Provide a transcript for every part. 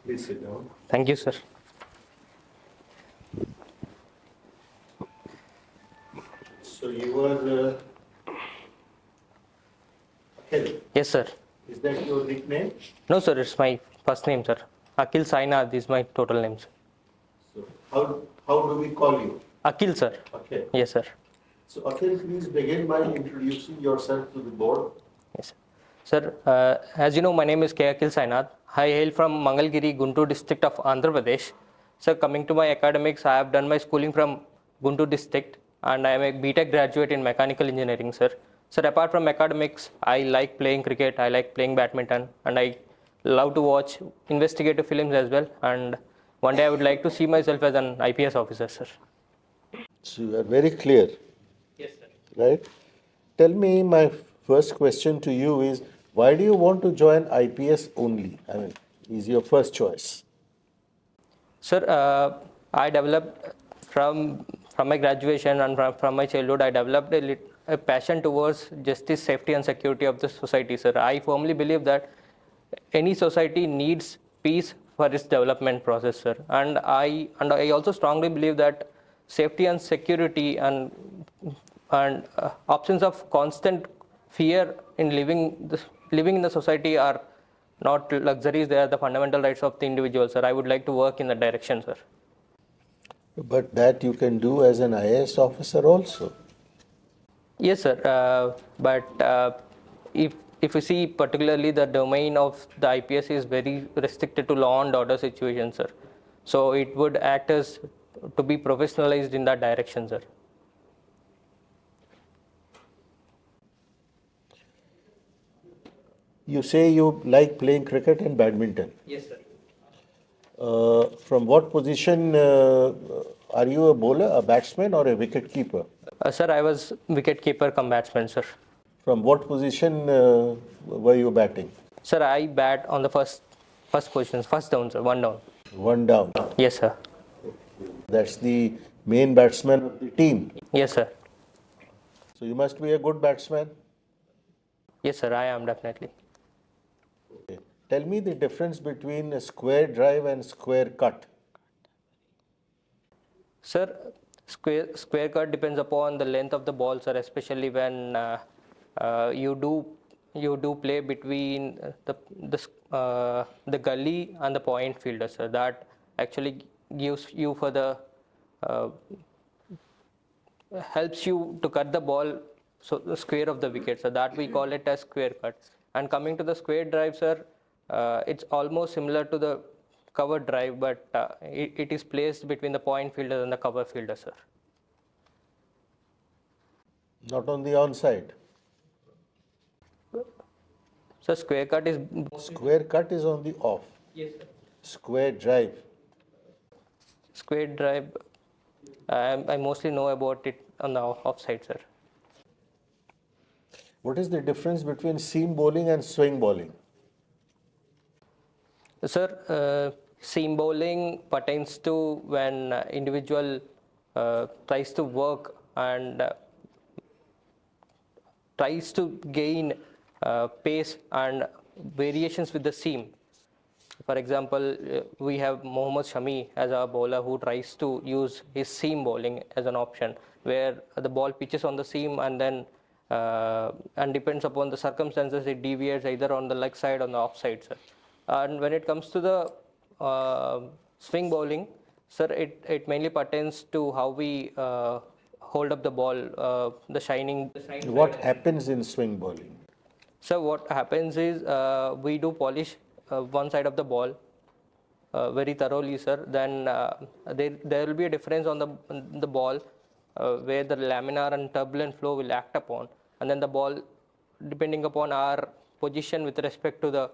Please sit down. Thank you, sir. So you are Akhil. Yes, sir. Is that your nickname? No, sir, it's my first name, sir. Akhil Sainath is my total name, sir. So how do we call you? Akhil, sir. Akhil. Yes, sir. So Akhil, please begin by introducing yourself to the board. Yes, sir. Sir, as you know, my name is K. Akhil Sainath. I hail from Mangalgiri, Guntur district of Andhra Pradesh. Sir, coming to my academics, I have done my schooling from Guntur district and I am a BTech graduate in mechanical engineering, sir. Sir, apart from academics, I like playing cricket, I like playing badminton, and I love to watch investigative films as well. And one day I would like to see myself as an IPS officer, sir. So you are very clear, Yes, sir. right? Tell me, my first question to you is, why do you want to join IPS only? I mean, is your first choice? Sir, I developed from my graduation and from my childhood, I developed a passion towards justice, safety, and security of the society, sir. I firmly believe that any society needs peace for its development process, sir. And I also strongly believe that safety and security and options of constant fear in living in the society are not luxuries, they are the fundamental rights of the individual, sir. I would like to work in that direction, sir. But that you can do as an IAS officer also. Yes, sir. But if you see particularly the domain of the IPS is very restricted to law and order situations, sir. So it would act as to be professionalized in that direction, sir. You say you like playing cricket and badminton. Yes, sir. From what position are you a bowler, a batsman, or a wicket keeper? Sir, I was wicket keeper cum batsman, sir. From what position were you batting? Sir, I bat on the first position, first down, sir, one down. One down. Yes, sir. That's the main batsman of the team. Yes, sir. So you must be a good batsman. Yes, sir, I am definitely. Okay. Tell me the difference between a square drive and square cut. Sir, square cut depends upon the length of the ball, sir, especially when you do play between the gully and the point fielder, sir. That actually gives you for the uh, helps you to cut the ball, so the square of the wicket, so that we call it as square cut. And coming to the square drive, sir, it's almost similar to the cover drive, but it is placed between the point fielder and the cover fielder, sir. Not on the onside. So square cut is Square cut is on the off. yes, sir. Square drive. Square drive. I mostly know about it on the offside, sir. What is the difference between seam bowling and swing bowling? Sir, seam bowling pertains to when individual tries to work and tries to gain pace and variations with the seam. For example, we have Mohammad Shami as a bowler who tries to use his seam bowling as an option, where the ball pitches on the seam and then and depends upon the circumstances, it deviates either on the leg side or the off side, sir. And when it comes to the swing bowling, sir, it mainly pertains to how we hold up the ball, the shining. What happens in swing bowling? So what happens is we do polish one side of the ball very thoroughly, sir. Then there will be a difference on the ball where the laminar and turbulent flow will act upon, and then the ball, depending upon our position with respect to the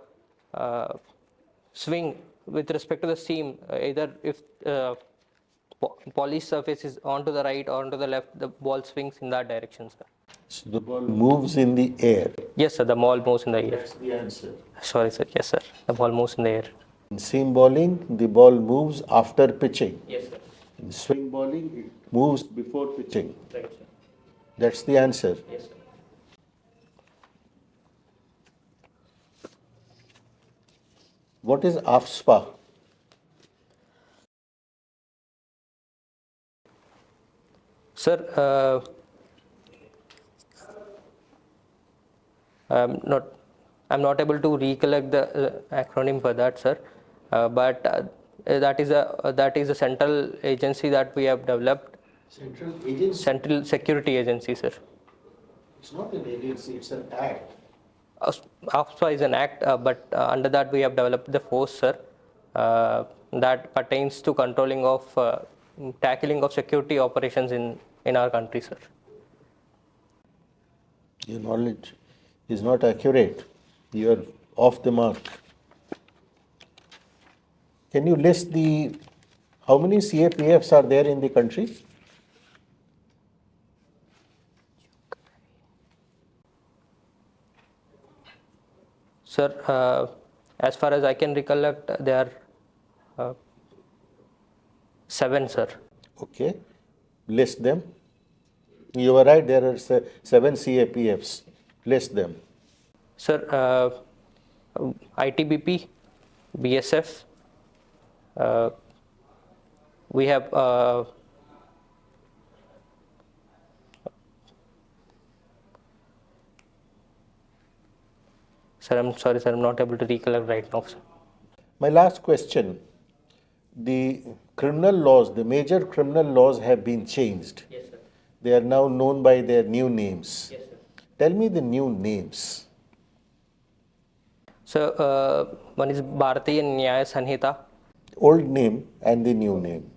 swing, with respect to the seam, either if polished surface is onto the right or onto the left, the ball swings in that direction, sir. So the ball moves in the air. Yes, sir. The ball moves in the air. That's the answer. Sorry, sir. Yes, sir. The ball moves in the air. In seam bowling, the ball moves after pitching. Yes, sir. In swing bowling, it moves before pitching. Right, sir. That's the answer. Yes, sir. What is AFSPA? Sir, I'm not I'm not able to recollect the acronym for that, sir. But that is a central agency that we have developed. Central agency? Central Security Agency, sir. It's not an agency, it's an act. AFSPA is an act, but under that we have developed the force, sir, that pertains to controlling of tackling of security operations in our country, sir. Your knowledge is not accurate. You are off the mark. Can you list how many CAPFs are there in the country? Sir, as far as I can recollect, there are 7, sir. Okay, list them. You are right, there are 7 CAPFs. List them. Sir, ITBP, BSF, we have sir, I'm sorry, sir, I'm not able to recollect right now, sir. My last question. The criminal laws, the major criminal laws have been changed. Yes, sir. They are now known by their new names. Yes, sir. Tell me the new names. So, one is Bharatiya Nyaya Sanhita. Old name and the new name.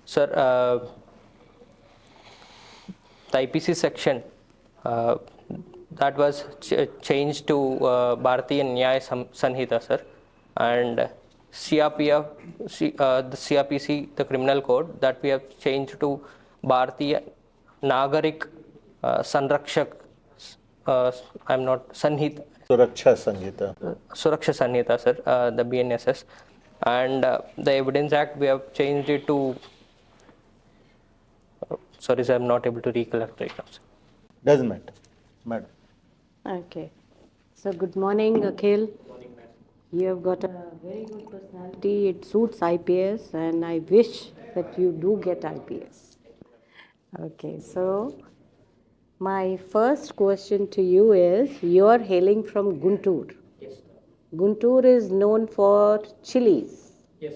Sir, the IPC section that was changed to Bharatiya Nyaya Sanhita, sir, and CRPF, the CRPC, the criminal code, that we have changed to Bharatiya Nagarik Sanrakshak, I'm not, Sanhita. Suraksha Sanhita. Suraksha Sanhita, sir, the BNSS. And the Evidence Act, we have changed it to, sorry, sir, I'm not able to recollect right now, sir. Doesn't matter. Madam. Okay. So good morning, Akhil. You have got a very good personality. It suits IPS, and I wish that you do get IPS. Okay, so my first question to you is, you are hailing from Guntur. Yes, Guntur is known for chilies. yes.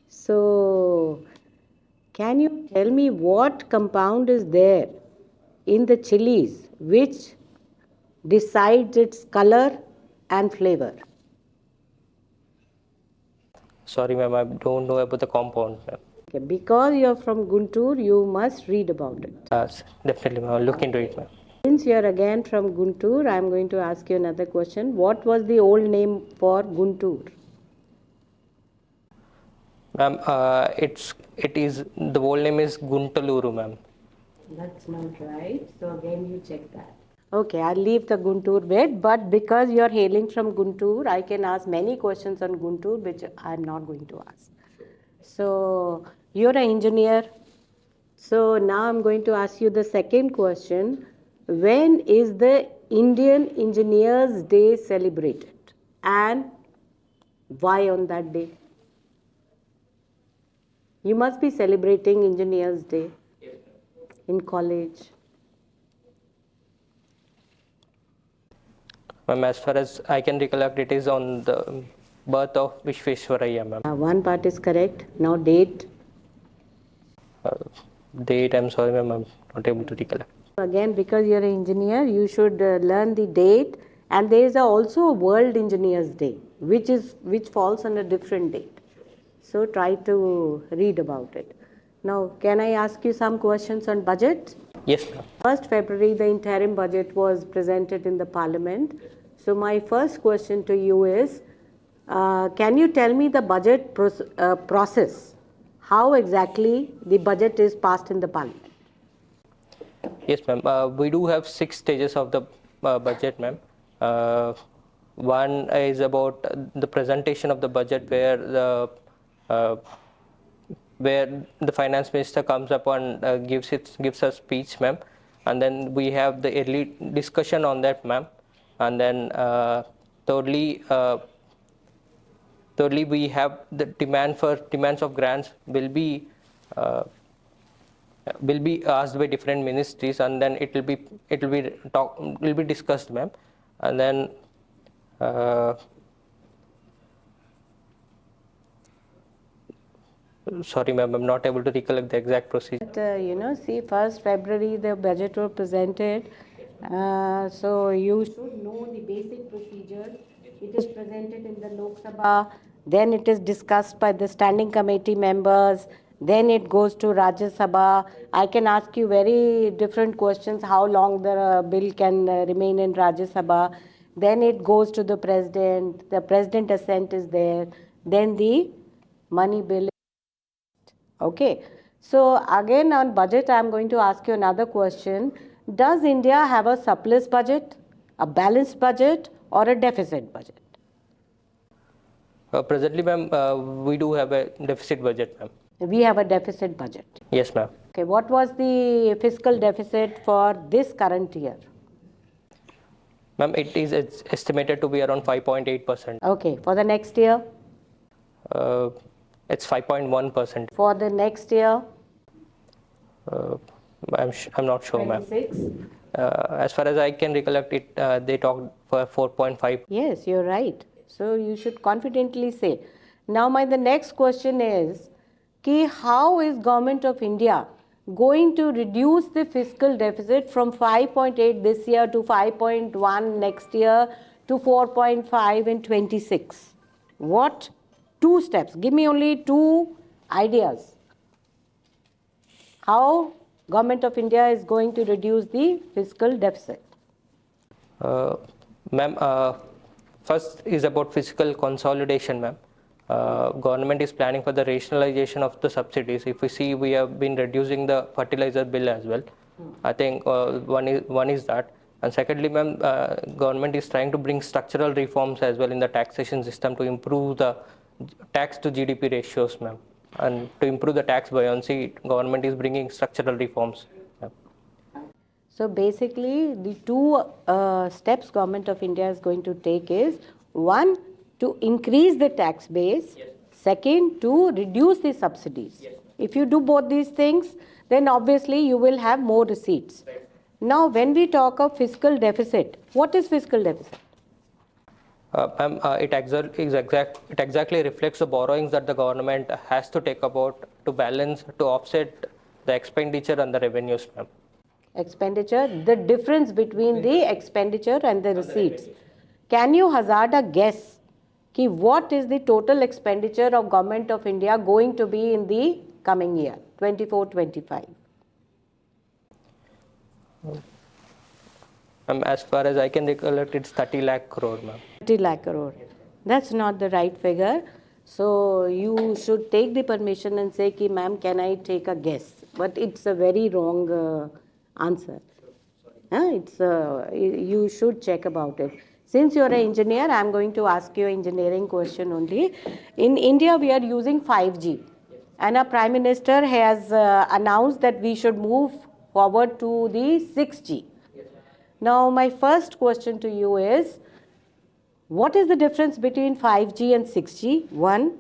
So can you tell me what compound is there in the chilies which decides its color and flavor? Sorry, ma'am, I don't know about the compound, ma'am. Okay, because you are from Guntur, you must read about it. Definitely, ma'am. I'll look into it, ma'am. Since you are again from Guntur, I am going to ask you another question. What was the old name for Guntur? Ma'am, the whole name is Guntaluru, ma'am. That's not right. So again, you check that. Okay, I'll leave the Guntur bit, but because you are hailing from Guntur, I can ask many questions on Guntur, which I'm not going to ask. So you're an engineer. So now I'm going to ask you the second question. When is the Indian Engineers Day celebrated? And why on that day? You must be celebrating Engineers Day in college. Ma'am, as far as I can recollect, it is on the birth of Vishveshwaraya, ma'am. One part is correct. Now date. Date, I'm sorry, ma'am, I'm not able to recollect. Again, because you're an engineer, you should learn the date. And there is also a World Engineers Day, which falls on a different date. So try to read about it. Now, can I ask you some questions on budget? Yes, ma'am. 1st February, the interim budget was presented in the Parliament. So my first question to you is, can you tell me the budget process? How exactly the budget is passed in the Parliament? Yes, ma'am. We do have 6 stages of the budget, ma'am. One is about the presentation of the budget, where the finance minister comes up and gives a speech, ma'am. And then we have the early discussion on that, ma'am. And then thirdly, we have the demands of grants will be will be asked by different ministries, and then it will be discussed, ma'am, and then sorry, ma'am, I'm not able to recollect the exact procedure. But, see, 1st February the budget was presented. So you should know the basic procedure. It is presented in the Lok Sabha, then it is discussed by the standing committee members, then it goes to Rajya Sabha. I can ask you very different questions, how long the bill can remain in Rajya Sabha. Then it goes to the president assent is there, then the money bill. Okay. So again on budget, I am going to ask you another question. Does India have a surplus budget, a balanced budget, or a deficit budget? Presently, ma'am, we do have a deficit budget, ma'am. We have a deficit budget. Yes, ma'am. Okay. What was the fiscal deficit for this current year? Ma'am, it's estimated to be around 5.8%. Okay. For the next year? It's 5.1%. For the next year? I'm not sure, ma'am. 26? As far as I can recollect it, they talked for 4.5. Yes, you're right. So you should confidently say. Now the next question is, how is Government of India going to reduce the fiscal deficit from 5.8 this year to 5.1 next year to 4.5 in 26? What 2 steps? Give me only 2 ideas. How Government of India is going to reduce the fiscal deficit? Ma'am, first is about fiscal consolidation, ma'am. Government is planning for the rationalization of the subsidies. If we see, we have been reducing the fertilizer bill as well. I think one is that. And secondly, ma'am, government is trying to bring structural reforms as well in the taxation system to improve the tax to GDP ratios, ma'am. And to improve the tax buoyancy, government is bringing structural reforms. Ma'am. So basically, the 2 steps Government of India is going to take is, 1, to increase the tax base. Yes. Second, to reduce the subsidies. Yes. If you do both these things, then obviously you will have more receipts. Right. Now, when we talk of fiscal deficit, what is fiscal deficit? It exactly reflects the borrowings that the government has to take about to balance, to offset the expenditure and the revenues, ma'am. Expenditure, the difference between the expenditure and the receipts. Can you hazard a guess? What is the total expenditure of Government of India going to be in the coming year, 24-25? As far as I can recollect, it's 30 lakh crore, ma'am. 30 lakh crore. That's not the right figure. So you should take the permission and say, ma'am, can I take a guess? But it's a very wrong answer. You should check about it. Since you are an engineer, I am going to ask you an engineering question only. In India, we are using 5G. And our Prime Minister has announced that we should move forward to the 6G. Now, my first question to you is, what is the difference between 5G and 6G? 1.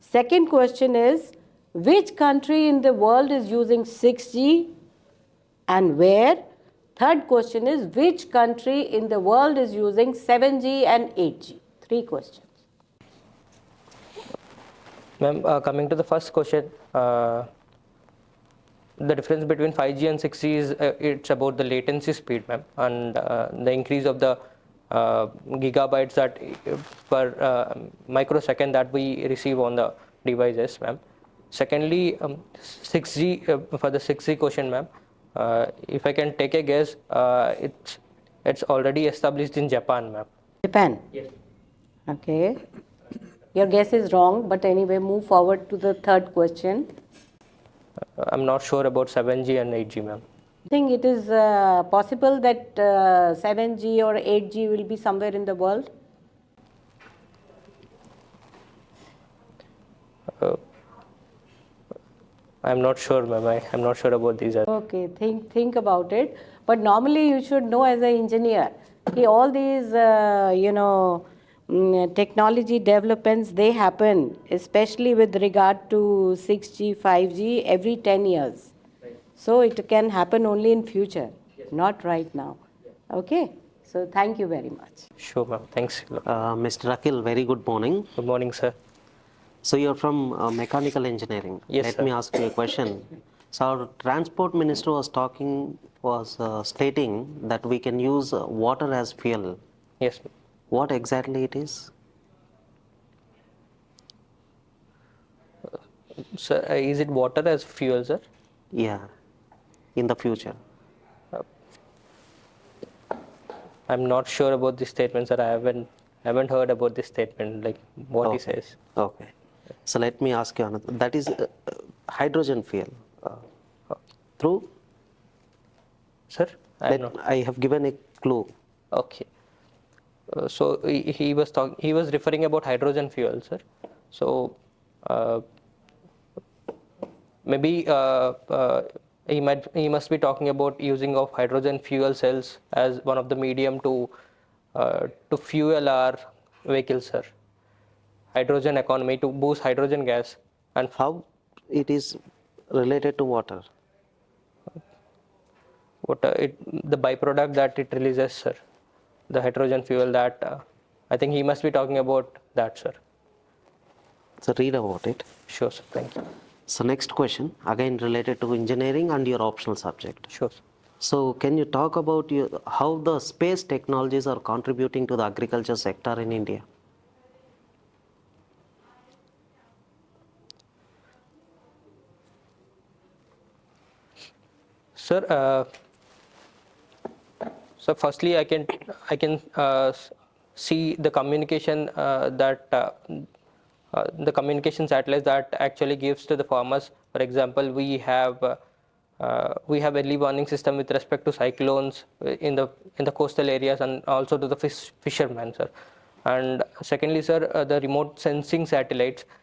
Second question is, which country in the world is using 6G and where? Third question is, which country in the world is using 7G and 8G? 3 questions. Ma'am, coming to the first question, the difference between 5G and 6G is it's about the latency speed, ma'am, and the increase of the gigabytes that per microsecond that we receive on the devices, ma'am. Secondly, 6G, for the 6G question, ma'am, if I can take a guess, it's already established in Japan, ma'am. Japan? Yes. Okay. Your guess is wrong, but anyway, move forward to the third question. I'm not sure about 7G and 8G, ma'am. I think it is possible that 7G or 8G will be somewhere in the world? I'm not sure, ma'am. I'm not sure about these. Okay, think about it. But normally you should know as an engineer, all these, technology developments, they happen, especially with regard to 6G, 5G, every 10 years. Right. So it can happen only in future, not right now. Okay? So thank you very much. Sure, ma'am. Thanks. Mr. Akhil, very good morning. Good morning, sir. So you're from mechanical engineering. Yes, Let sir. me ask you a question. So our transport minister was stating that we can use water as fuel. Yes, ma'am. What exactly it is? Sir, is it water as fuel, sir? Yeah, in the future. I'm not sure about this statement, sir. I haven't heard about this statement, like what he Okay. says. Okay. So let me ask you another. That is hydrogen fuel. Through? Sir, I'm not. I have given a clue. Okay. So he was referring about hydrogen fuel, sir. So uh, maybe he must be talking about using of hydrogen fuel cells as one of the medium to fuel our vehicles, sir. Hydrogen economy to boost hydrogen gas and How it is related to water? what the byproduct that it releases, sir. The hydrogen fuel that I think he must be talking about that, sir. So read about it. Sure, sir. Thank you. So next question, again related to engineering and your optional subject. Sure, sir. So can you talk about how the space technologies are contributing to the agriculture sector in India? Sir, so firstly, I can see the communication the communication satellites that actually gives to the farmers. For example, we have early warning system with respect to cyclones in the coastal areas and also to the fishermen, sir. And secondly, sir, the remote sensing satellites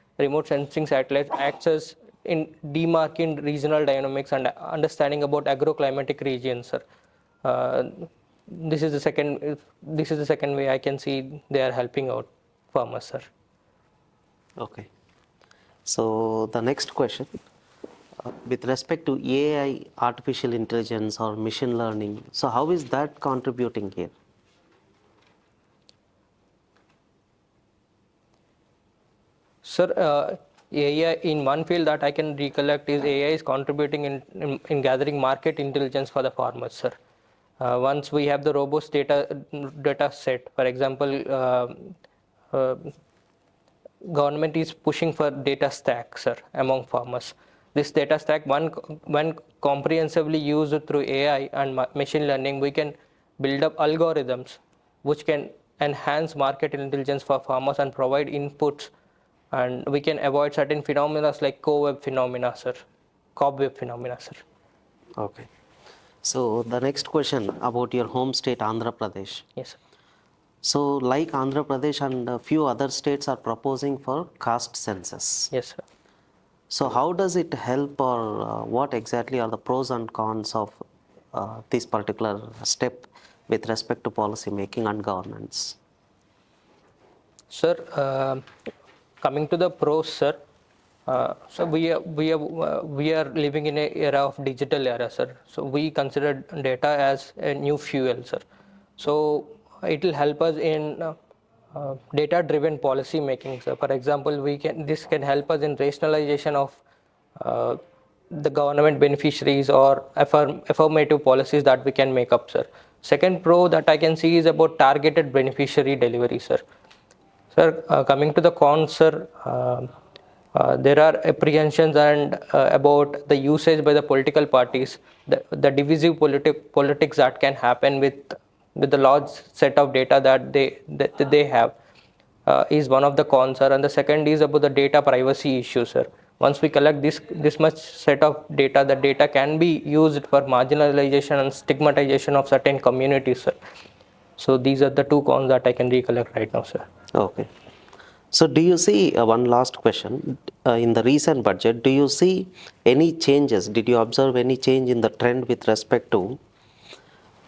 acts as in demarking regional dynamics and understanding about agroclimatic regions, sir. Uh, this is the second way I can see they are helping out farmers, sir. Okay. So the next question, with respect to AI, artificial intelligence or machine learning, so how is that contributing here? Sir, AI in one field that I can recollect is AI is contributing in gathering market intelligence for the farmers, sir. Once we have the robust data set, for example, uh, government is pushing for data stack, sir, among farmers. This data stack, when comprehensively used through AI and machine learning, we can build up algorithms which can enhance market intelligence for farmers and provide inputs, and we can avoid certain phenomena like cobweb phenomena, sir. Okay. So the next question about your home state, Andhra Pradesh. Yes, sir. So like Andhra Pradesh and a few other states are proposing for caste census. Yes, sir. So how does it help, or what exactly are the pros and cons of this particular step with respect to policy making and governance? Sir, coming to the pros, sir. So we are living in an era of digital era, sir. So we consider data as a new fuel, sir. So it will help us in data-driven policy making, sir. For example, this can help us in rationalization of uh, the government beneficiaries or affirmative policies that we can make up, sir. Second pro that I can see is about targeted beneficiary delivery, sir. Sir, coming to the cons, sir, there are apprehensions and about the usage by the political parties, the divisive politics that can happen with the large set of data that they have is one of the cons, sir. And the second is about the data privacy issue, sir. Once we collect this much set of data, the data can be used for marginalization and stigmatization of certain communities, sir. So these are the two cons that I can recollect right now, sir. Okay. So do you see, one last question, in the recent budget, do you see any changes? Did you observe any change in the trend with respect to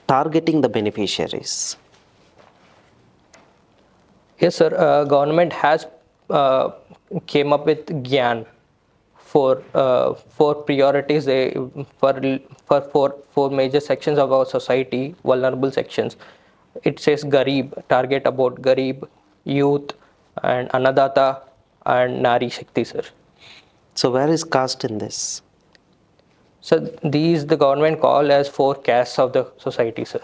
targeting the beneficiaries? Yes, sir. Government has came up with GYAN, four priorities for four major sections of our society, vulnerable sections. It says Garib, target about Garib, youth, and Annadata and Nari Shakti, sir. So where is caste in this? So these the government call as four castes of the society, sir.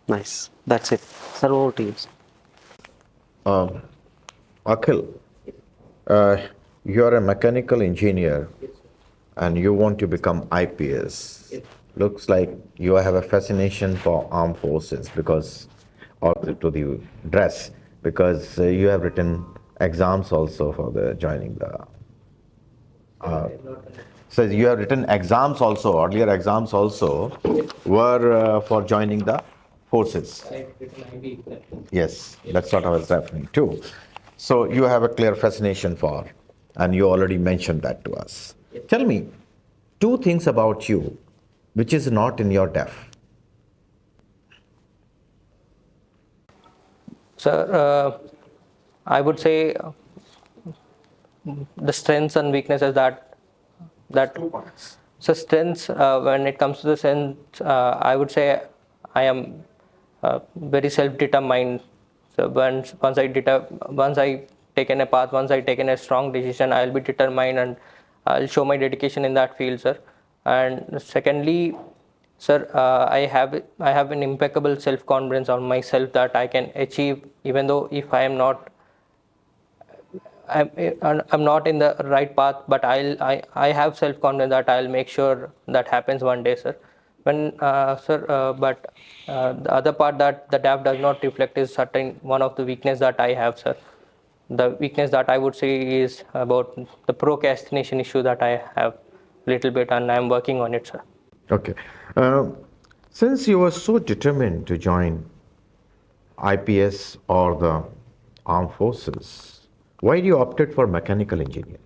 Nice. That's it. Sir, over to you. Akhil, uh, you're a mechanical engineer and you want to become IPS. Looks like you have a fascination for armed forces because, or to the dress, because you have written exams also for the joining the. So you have written exams also, earlier exams also were for joining the forces. Yes, that's what I was referring to. So you have a clear fascination for, and you already mentioned that to us. Tell me two things about you which is not in your def. Sir, I would say the strengths and weaknesses that so strengths when it comes to the strengths, I would say I am very self-determined. So once I taken a path, once I taken a strong decision, I'll be determined and I'll show my dedication in that field, sir. And secondly, sir, I have an impeccable self-confidence on myself that I can achieve, even though if I am not I'm not in the right path, but I have self confidence that I'll make sure that happens one day, sir. The other part that the DAF does not reflect is certain one of the weakness that I have, sir. The weakness that I would say is about the procrastination issue that I have little bit, and I'm working on it, sir. Okay. Since you were so determined to join IPS or the armed forces, why do you opted for mechanical engineering?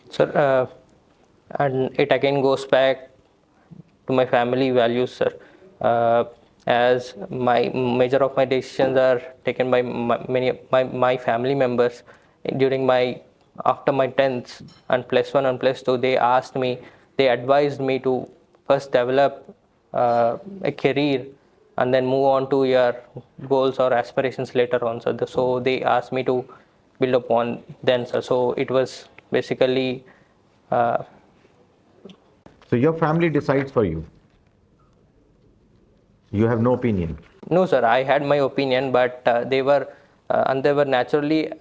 Sir, and it again goes back to my family values, sir. As my major of my decisions are taken by my family members during my after my 10th and +1 and +2, they advised me to first develop a career and then move on to your goals or aspirations later on. So they asked me to build upon then, sir. So it was basically So your family decides for you. You have no opinion. no, sir. I had my opinion, but they were naturally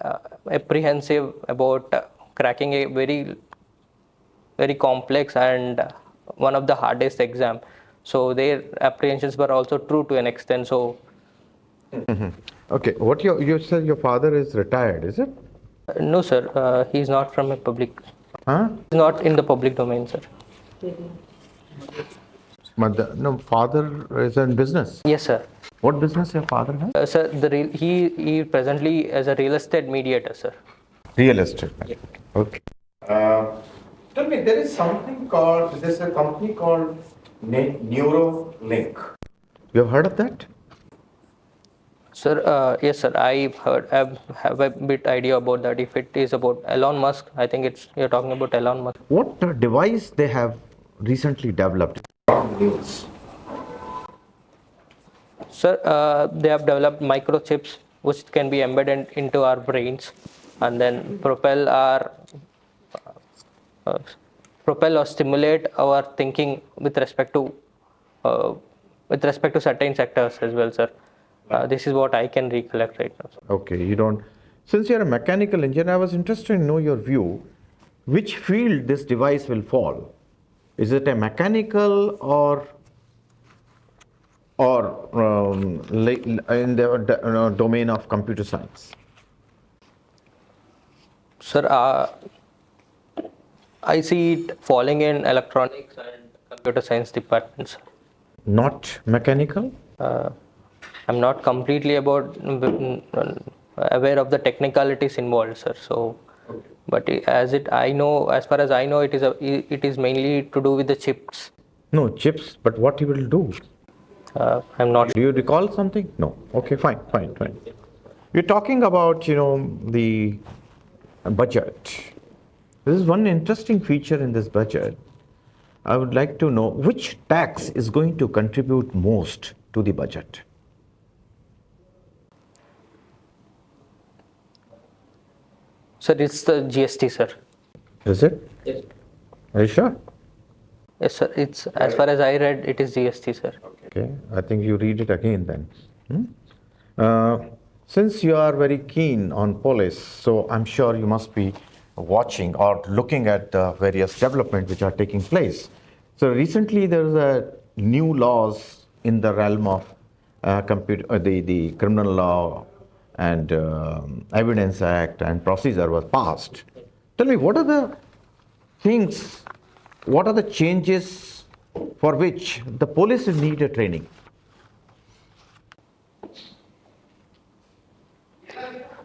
apprehensive about cracking a very complex and one of the hardest exam. So their apprehensions were also true to an extent. So Okay, what you said your father is retired, is it? no, sir. He's not from a public. Huh? He's not in the public domain, sir. No, father is in business. Yes, sir. What business your father has? Sir, he presently as a real estate mediator, sir. Real estate. Okay. Tell me, there is something called, there's a company called Neurolink. You have heard of that? Sir, yes, sir. I have a bit idea about that. If it is about Elon Musk, I think you're talking about Elon Musk. What device they have recently developed? News. Sir, they have developed microchips which can be embedded into our brains and then propel or stimulate our thinking with respect to certain sectors as well, sir. This is what I can recollect right now, sir. Okay, you don't. Since you're a mechanical engineer, I was interested to know your view. Which field this device will fall? Is it a mechanical or in the domain of computer science? Sir, I see it falling in electronics and computer science departments. Not mechanical? I'm not completely aware of the technicalities involved, sir. So, but as far as I know, it is mainly to do with the chips. No, chips, but what you will do? I'm not. Do you recall something? No. Okay, fine. You're talking about, the budget. This is one interesting feature in this budget. I would like to know which tax is going to contribute most to the budget. Sir, it's the GST, sir. Is it? Yes. Are you sure? Yes, sir. It's as far as I read, it is GST, sir. Okay, I think you read it again then. Since you are very keen on police, so I'm sure you must be watching or looking at the various developments which are taking place. So recently there is a new laws in the realm of the criminal law and Evidence Act and procedure was passed. Tell me, what are the things, what are the changes for which the police need a training?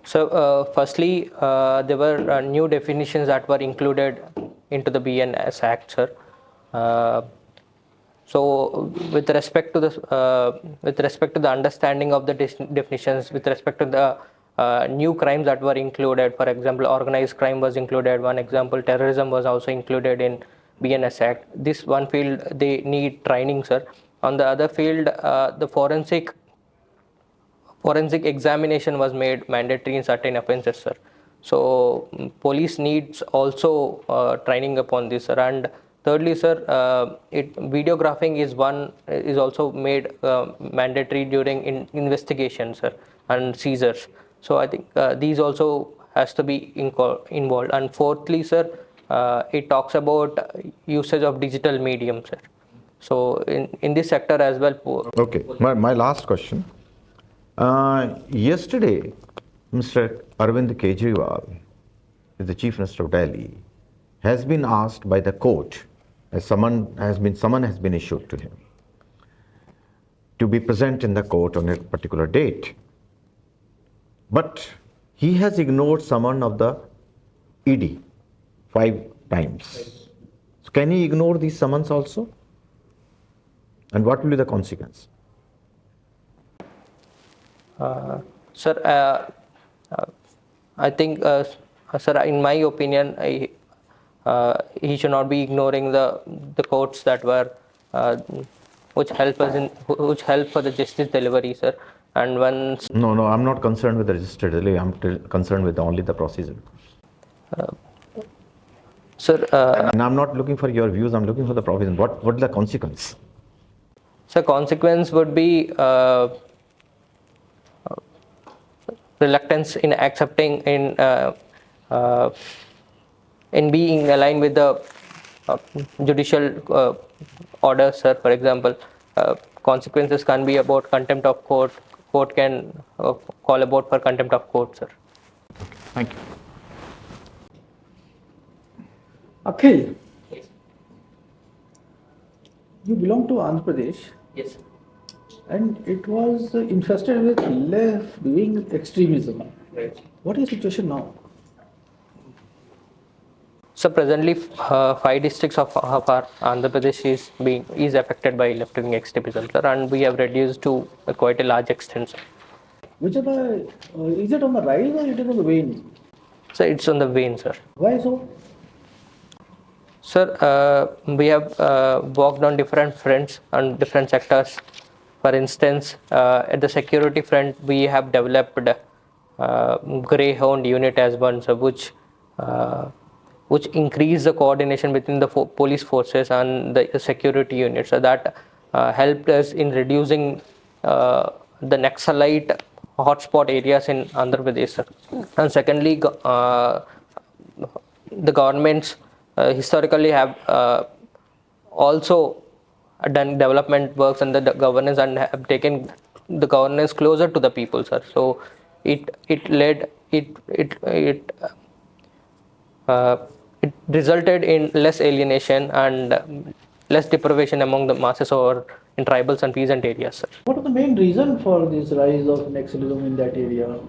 So, firstly, there were new definitions that were included into the BNS Act, sir. So, with respect to the understanding of the definitions, with respect to the new crimes that were included, for example, organized crime was included. One example, terrorism was also included in BNS Act. This one field they need training, sir. On the other field, the forensic examination was made mandatory in certain offences, sir. So police needs also training upon this, sir. And thirdly, sir, videographing is also made mandatory during investigation, sir, and seizures. So I think these also has to be involved. And fourthly, sir, it talks about usage of digital medium, sir. So in this sector as well. Okay, my last question. Yesterday, Mr. Arvind Kejriwal, the Chief Minister of Delhi, has been asked by the court, as summon has been issued to him, to be present in the court on a particular date. But he has ignored summon of the ED 5 times. So can he ignore these summons also? And what will be the consequence? Sir, I think, sir, in my opinion, he should not be ignoring the courts that were which help for the justice delivery, sir. And once No, I'm not concerned with the registered delay. I'm concerned with only the procedure. sir, And I'm not looking for your views. I'm looking for the provision. What is the consequence? so consequence would be reluctance in accepting in being aligned with the judicial order, sir. For example, consequences can be about contempt of court. Court can call about for contempt of court, sir. Thank you. Akhil, you belong to Andhra Pradesh Yes. and it was infested with left wing extremism. Right. What is the situation now? So presently, 5 districts of our Andhra Pradesh is affected by left-wing extremism, sir, and we have reduced to quite a large extent, sir. Which are the, is it on the rise or it is on the wane? So it's on the wane, sir. Why so? Sir, we have worked on different fronts and different sectors. For instance, at the security front, we have developed Greyhound unit as one, sir, which increase the coordination between the police forces and the security units. So that helped us in reducing the Naxalite hotspot areas in Andhra Pradesh, sir. And secondly, the governments historically have also done development works and the governance and have taken the governance closer to the people, sir. So it resulted in less alienation and less deprivation among the masses or in tribals and peasant areas, sir. What are the main reason for this rise of Naxalism in that area?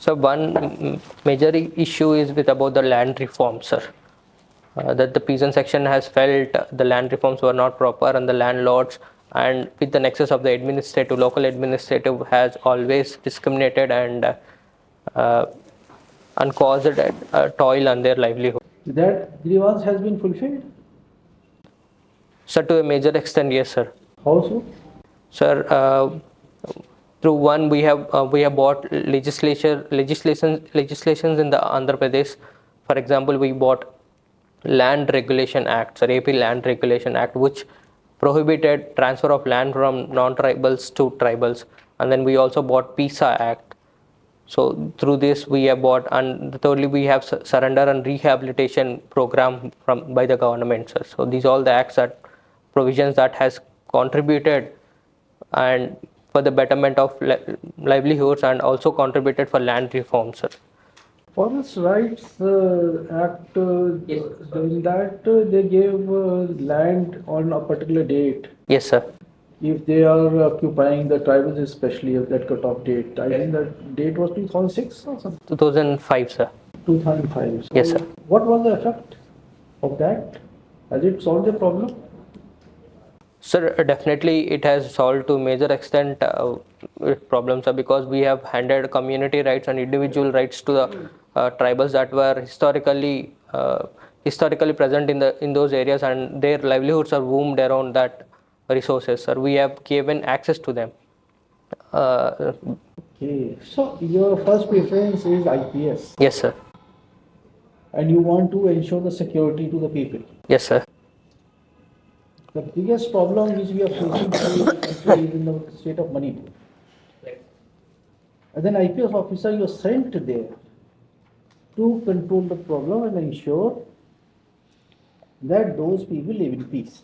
So one major issue is with about the land reform, sir. That the peasant section has felt the land reforms were not proper and the landlords and with the nexus of the administrative, local administrative has always discriminated and caused toil on their livelihood. That grievance has been fulfilled? So to a major extent, yes, sir. How so? Sir, through one we have bought legislations in the Andhra Pradesh. For example, we bought Land Regulation Act, sir, AP Land Regulation Act, which prohibited transfer of land from non-tribals to tribals, and then we also bought PISA Act. So through this we have bought, and thirdly we have surrender and rehabilitation program from by the government, sir. So these all the acts that provisions that has contributed and for the betterment of livelihoods and also contributed for land reform, sir. Forest Rights Act, in that they gave land on a particular date. Yes, sir. If they are occupying the tribals, especially of that cutoff date, I think that date was 2006 or something. 2005, sir. 2005. So Yes, sir. what was the effect of that? Has it solved the problem? Sir, definitely it has solved to major extent problems, sir, because we have handed community rights and individual rights to the tribals that were historically present in those areas, and their livelihoods are boomed around that resources, sir. We have given access to them. Okay. So your first preference is IPS, Yes, sir. and you want to ensure the security to the people. Yes, sir. The biggest problem which we are facing today is in the state of Manipur. As an IPS officer, you are sent there to control the problem and ensure that those people live in peace.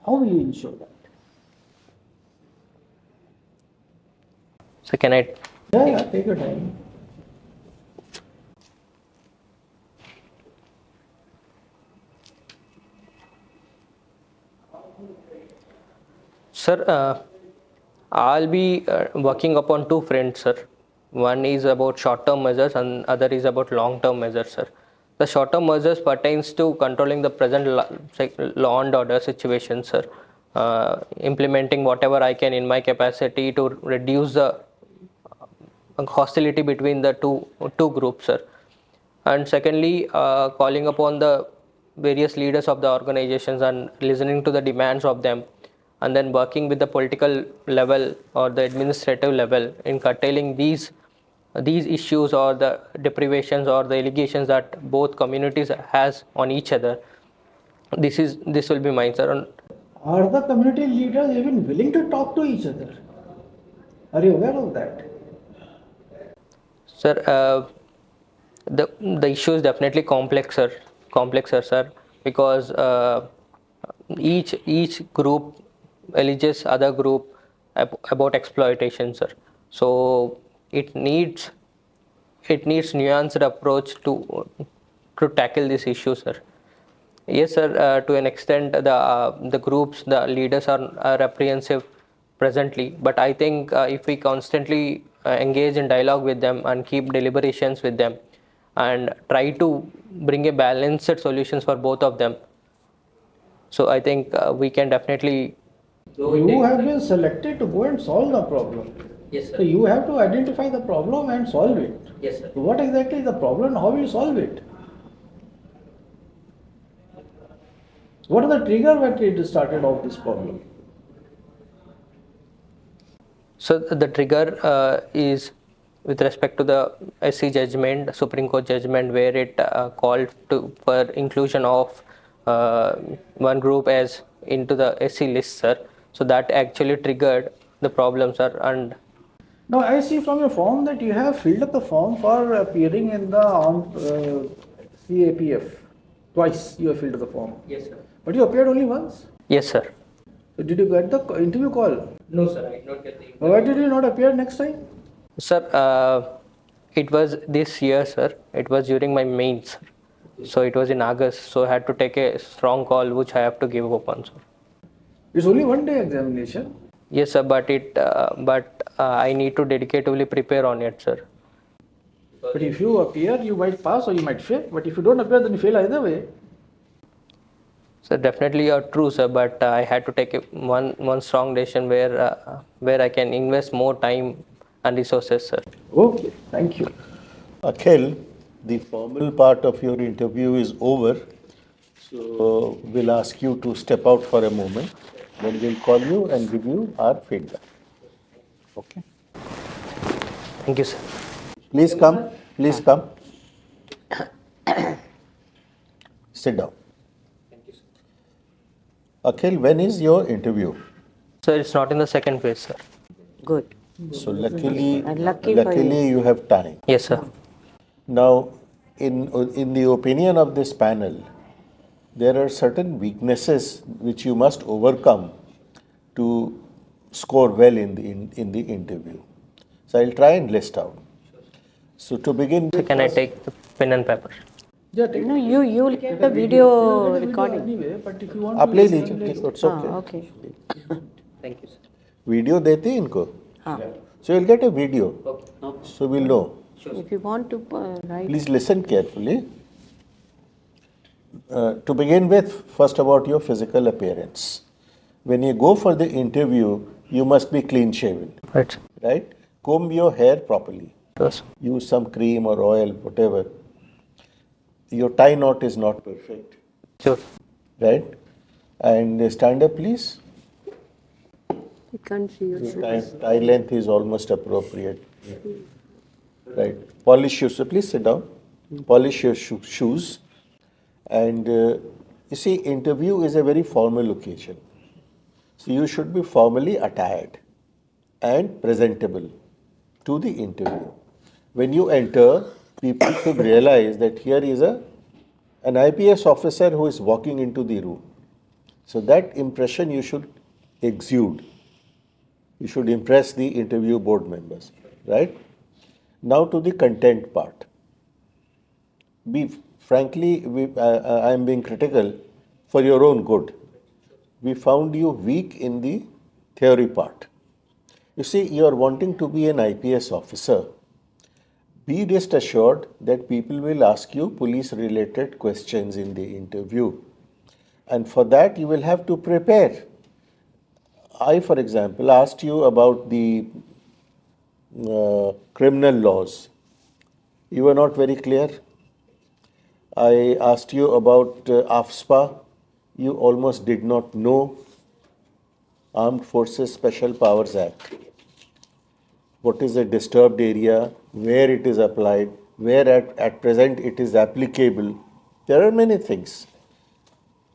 How will you ensure that? So can I? Yeah, take your time. Sir, I'll be working upon two fronts, sir. One is about short-term measures and other is about long-term measures, sir. The short-term measures pertains to controlling the present law and order situation, sir. Implementing whatever I can in my capacity to reduce the hostility between the two groups, sir. And secondly, calling upon the various leaders of the organizations and listening to the demands of them, and then working with the political level or the administrative level in curtailing these issues or the deprivations or the allegations that both communities has on each other. This will be mine, sir. Are the community leaders even willing to talk to each other? Are you aware of that? Sir, the issue is definitely complexer, sir, because each group alleges other group about exploitation, sir. So it needs nuanced approach to tackle this issue, sir. Yes, sir. To an extent, the groups, the leaders are apprehensive presently, but I think if we constantly engage in dialogue with them and keep deliberations with them, and try to bring a balanced solutions for both of them, so I think we can definitely. You have been selected to go and solve the problem. Yes, sir. So you have to identify the problem and solve it. Yes, sir. So what exactly is the problem? How will you solve it? What is the trigger that it started off this problem? So the trigger is with respect to the SC judgment, Supreme Court judgment, where it called for inclusion of one group as into the SC list, sir. So that actually triggered the problem, sir. And Now I see from your form that you have filled up the form for appearing in the CAPF. Twice you have filled up the form. yes, sir. But you appeared only once. Yes, sir. So did you get the interview call? No, sir. I did not get the. Why did you not appear next time? Sir, it was this year, sir. It was during my mains, sir. So it was in August. So I had to take a strong call, which I have to give up on, sir. It's only one day examination. Yes, sir. But I need to dedicatively prepare on it, sir. But if you appear, you might pass or you might fail. But if you don't appear, then you fail either way. So definitely you're true, sir, but I had to take one strong decision where I can invest more time and resources, sir. Okay, thank you. Akhil, the formal part of your interview is over. So we'll ask you to step out for a moment. Then we'll call you and give you our feedback. Okay. Thank you, sir. Please come. Please come. Sit down. Akhil, when is your interview? Sir, it's not in the second phase, sir. Good. So luckily, And lucky for luckily you. you have time. Yes, sir. Now, in the opinion of this panel, there are certain weaknesses which you must overcome to score well in the interview. So I'll try and list out. So to begin So with, can I take the pen and paper? Yeah, take No, you'll get the video recording. anyway, but if you want आप to ले listen लीजिए, later. it's हाँ, okay. okay. Thank you, sir. Video देते हैं इनको. हाँ. So you'll get a video. So we'll know. If you want to write. Please listen carefully. To begin with, first about your physical appearance. When you go for the interview, you must be clean shaven, Right, sir. right? Comb your hair properly. Yes. Use some cream or oil, whatever. Your tie knot is not perfect, Sure. right? And stand up, please. You can't see your Tie, shoes. tie length is almost appropriate, right? Polish shoes. So please sit down. Polish your shoes. And you see, interview is a very formal occasion. So you should be formally attired and presentable to the interview. When you enter, people should realize that here is an IPS officer who is walking into the room. So that impression you should exude. You should impress the interview board members, right? Now to the content part. Frankly, I am being critical for your own good. We found you weak in the theory part. You see, you are wanting to be an IPS officer. Be rest assured that people will ask you police related questions in the interview. And for that, you will have to prepare. I, for example, asked you about the criminal laws. You were not very clear. I asked you about AFSPA. You almost did not know. Armed Forces Special Powers Act. What is a disturbed area, where it is applied, where at present it is applicable. There are many things.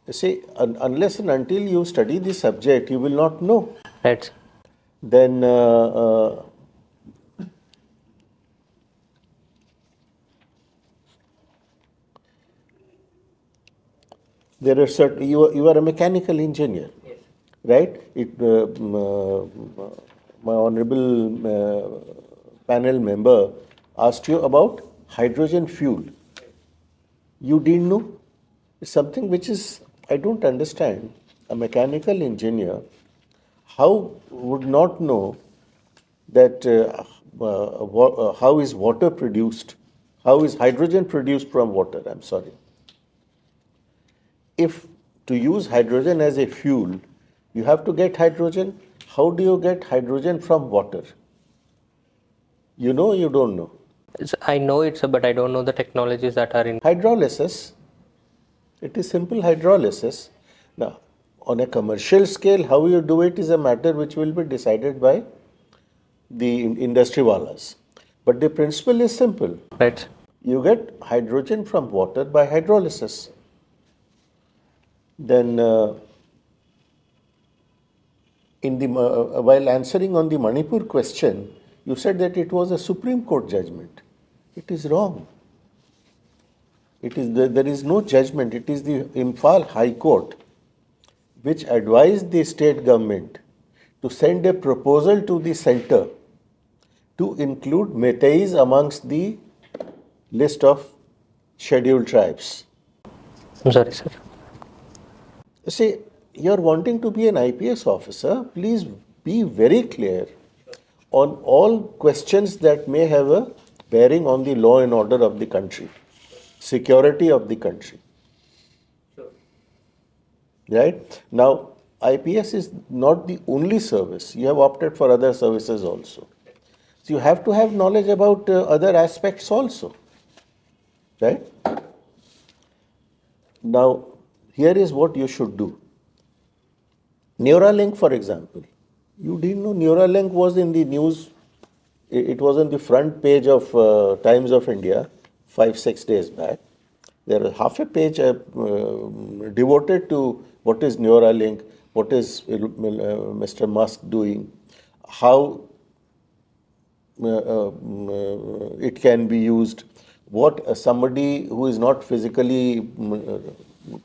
You see, unless and until you study the subject, you will not know. Right, sir. Then there are certain, you are a mechanical engineer, right? My honorable panel member asked you about hydrogen fuel. You didn't know? It's something which is, I don't understand. A mechanical engineer, how would not know that how is water produced? How is hydrogen produced from water? I'm sorry. If to use hydrogen as a fuel, you have to get hydrogen. How do you get hydrogen from water? You know, you don't know. I know it, sir, but I don't know the technologies that are in. Hydrolysis, it is simple hydrolysis. Now, on a commercial scale, how you do it is a matter which will be decided by the industry wallas. But the principle is simple. Right. You get hydrogen from water by hydrolysis. Then, while answering on the Manipur question, you said that it was a Supreme Court judgment. It is wrong. There is no judgment. It is the Imphal High Court which advised the state government to send a proposal to the center to include Meiteis amongst the list of scheduled tribes. I'm sorry, sir. You see, you're wanting to be an IPS officer, please be very clear on all questions that may have a bearing on the law and order of the country, security of the country. right? Now, IPS is not the only service. You have opted for other services also. So you have to have knowledge about other aspects also, right? Now, here is what you should do. Neuralink, for example. You didn't know Neuralink was in the news. It was on the front page of Times of India 5-6 days back. There is half a page devoted to what is Neuralink, what is Mr. Musk doing, how it can be used, what somebody who is not physically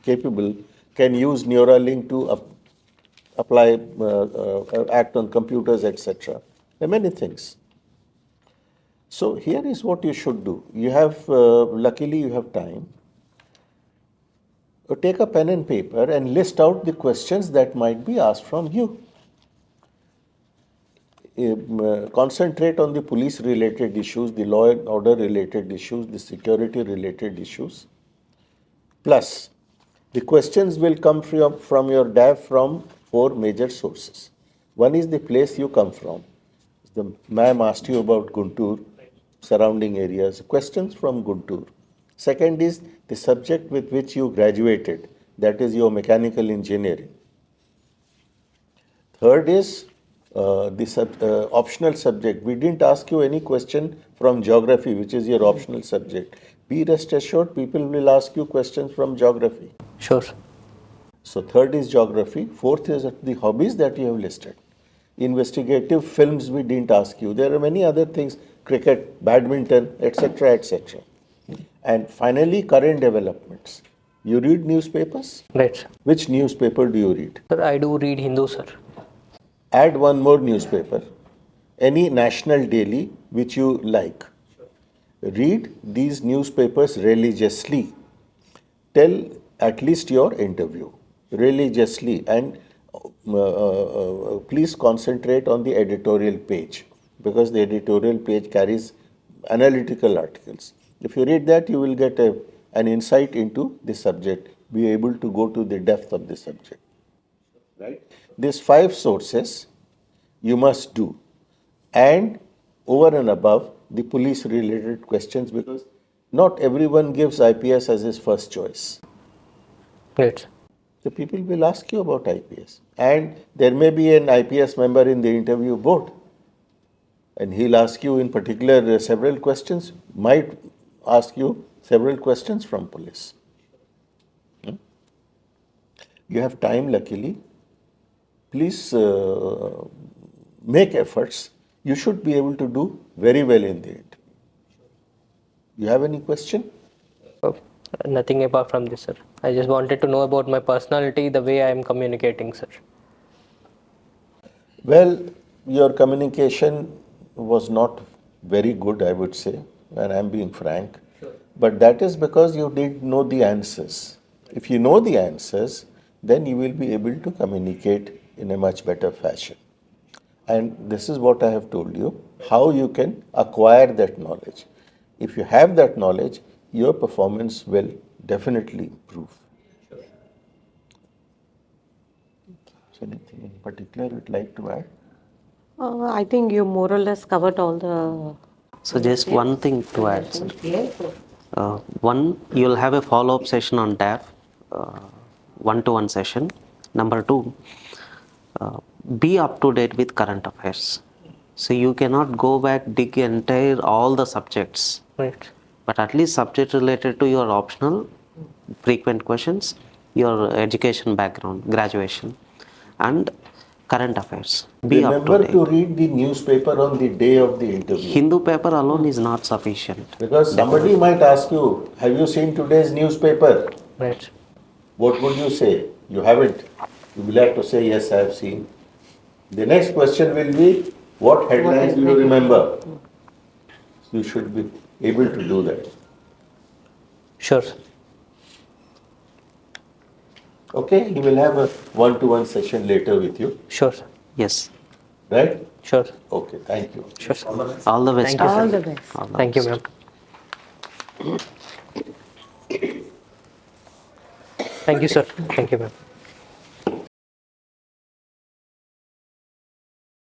capable can use Neuralink to apply, act on computers, etc. There are many things. So here is what you should do. You have, luckily you have time. Take a pen and paper and list out the questions that might be asked from you. Concentrate on the police related issues, the law and order related issues, the security related issues. Plus, the questions will come from your DAF from 4 major sources. One is the place you come from. The ma'am asked you about Guntur, surrounding areas, questions from Guntur. Second is the subject with which you graduated, that is your mechanical engineering. Third is the optional subject. We didn't ask you any question from geography, which is your optional subject. Be rest assured, people will ask you questions from geography. Sure. So third is geography. Fourth is the hobbies that you have listed. Investigative films we didn't ask you. There are many other things, cricket, badminton, etc., etc. And finally, current developments. You read newspapers? Right. Which newspaper do you read? Sir, I do read Hindu, sir. Add one more newspaper, any national daily which you like. Read these newspapers religiously. Tell at least your interview religiously, and please concentrate on the editorial page, because the editorial page carries analytical articles. If you read that, you will get an insight into the subject, be able to go to the depth of the subject. Right? These 5 sources you must do, and over and above the police related questions, because not everyone gives IPS as his first choice. Right. The people will ask you about IPS, and there may be an IPS member in the interview board, and he'll ask you in particular several questions, might ask you several questions from police. You have time, luckily. Please make efforts. You should be able to do very well in the interview. You have any question? Nothing apart from this, sir. I just wanted to know about my personality, the way I am communicating, sir. Well, your communication was not very good, I would say, and I'm being frank. Sure. But that is because you didn't know the answers. If you know the answers, then you will be able to communicate in a much better fashion. And this is what I have told you, how you can acquire that knowledge. If you have that knowledge, your performance will definitely improve. Sure. So anything in particular you'd like to add? I think you more or less covered all the. So just one thing to add, sir. Yes. One, you'll have a follow-up session on DAF, one-to-one session. Number 2, be up to date with current affairs. So you cannot go back, dig entire all the subjects. Right. But at least subject related to your optional frequent questions, your education background, graduation, and current affairs. Be Remember up to to date. read the newspaper on the day of the interview. Hindu paper alone is not sufficient. Because somebody might ask you, have you seen today's newspaper? Right. What would you say? You haven't. You will have to say, yes, I have seen. The next question will be, what headlines do you remember? You should be able to do that. Sure, sir. Okay, he will have a one-to-one session later with you, Sure, sir. Yes. right? Sure, sir. Okay, thank you. Sure, sir. All the best. Thank you, sir. All the best. All the Thank you, best. ma'am. Thank you, sir. Thank you, ma'am.